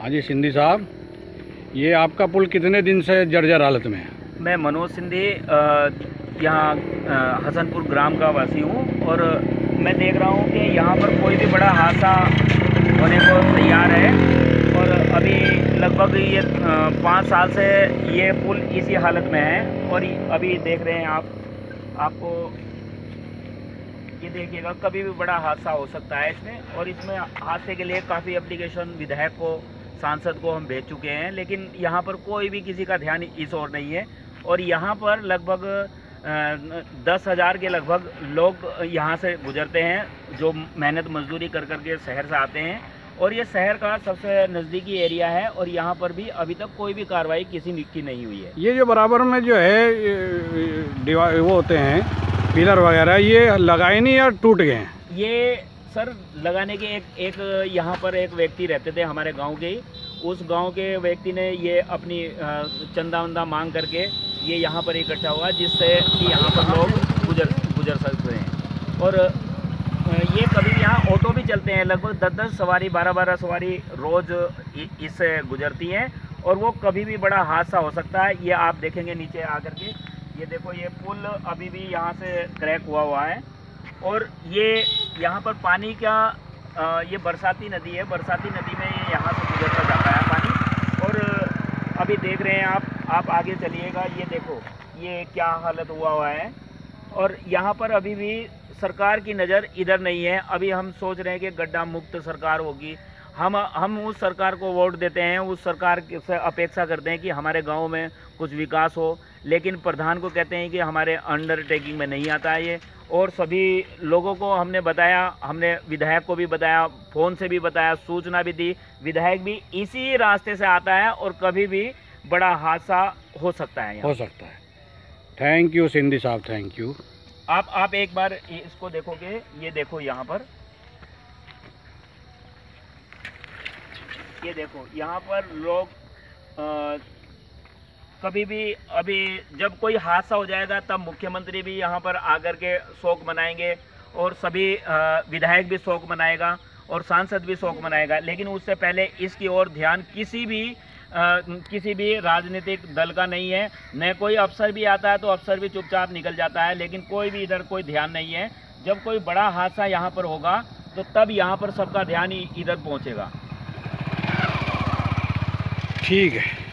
हाँ जी सिंधी साहब, ये आपका पुल कितने दिन से जर्जर हालत में है? मैं मनोज सिंधी यहाँ हसनपुर ग्राम का वासी हूँ और मैं देख रहा हूँ कि यहाँ पर कोई भी बड़ा हादसा होने को तैयार है। और अभी लगभग ये 5 साल से ये पुल इसी हालत में है। और अभी देख रहे हैं आपको ये देखिएगा, कभी भी बड़ा हादसा हो सकता है इसमें। और इसमें हादसे के लिए काफ़ी एप्लीकेशन विधायक को, सांसद को हम भेज चुके हैं, लेकिन यहाँ पर कोई भी किसी का ध्यान इस ओर नहीं है। और यहाँ पर लगभग 10,000 के लगभग लोग यहाँ से गुजरते हैं, जो मेहनत मजदूरी कर के शहर से आते हैं। और ये शहर का सबसे नज़दीकी एरिया है और यहाँ पर भी अभी तक कोई भी कार्रवाई किसी की नहीं हुई है। ये जो बराबर में जो है वो होते हैं पिलर वगैरह, ये लगाए नहीं या टूट गए हैं? ये सर लगाने के एक यहाँ पर एक व्यक्ति रहते थे हमारे गांव के ही, उस गांव के व्यक्ति ने ये अपनी चंदा वंदा मांग करके ये यहाँ पर इकट्ठा हुआ, जिससे कि यहाँ पर लोग गुजर सकते हैं। और ये कभी यहाँ ऑटो भी चलते हैं, लगभग 10-10 सवारी, 12-12 सवारी रोज़ इससे गुजरती हैं। और वो कभी भी बड़ा हादसा हो सकता है। ये आप देखेंगे नीचे आकर के, ये देखो ये पुल अभी भी यहाँ से क्रैक हुआ है। और ये यहाँ पर पानी का ये बरसाती नदी है, बरसाती नदी में ये यहाँ से गुजरता जाता है पानी। और अभी देख रहे हैं आप आगे चलिएगा, ये देखो ये क्या हालत हुआ है। और यहाँ पर अभी भी सरकार की नज़र इधर नहीं है। अभी हम सोच रहे हैं कि गड्ढा मुक्त सरकार होगी, हम उस सरकार को वोट देते हैं, उस सरकार से अपेक्षा करते हैं कि हमारे गांव में कुछ विकास हो, लेकिन प्रधान को कहते हैं कि हमारे अंडरटेकिंग में नहीं आता है ये। और सभी लोगों को हमने बताया, हमने विधायक को भी बताया, फ़ोन से भी बताया, सूचना भी दी। विधायक भी इसी रास्ते से आता है और कभी भी बड़ा हादसा हो सकता है, हो सकता है। थैंक यू सिंधी साहब, थैंक यू। आप एक बार इसको देखोगे, ये देखो यहाँ पर, ये देखो यहाँ पर लोग कभी भी, अभी जब कोई हादसा हो जाएगा तब मुख्यमंत्री भी यहाँ पर आकर के शोक मनाएंगे और सभी विधायक भी शोक मनाएगा और सांसद भी शोक मनाएगा। लेकिन उससे पहले इसकी ओर ध्यान किसी भी राजनीतिक दल का नहीं है। न कोई अफसर भी आता है तो अफसर भी चुपचाप निकल जाता है, लेकिन कोई भी इधर कोई ध्यान नहीं है। जब कोई बड़ा हादसा यहाँ पर होगा तो तब यहाँ पर सबका ध्यान इधर पहुँचेगा। ठीक है।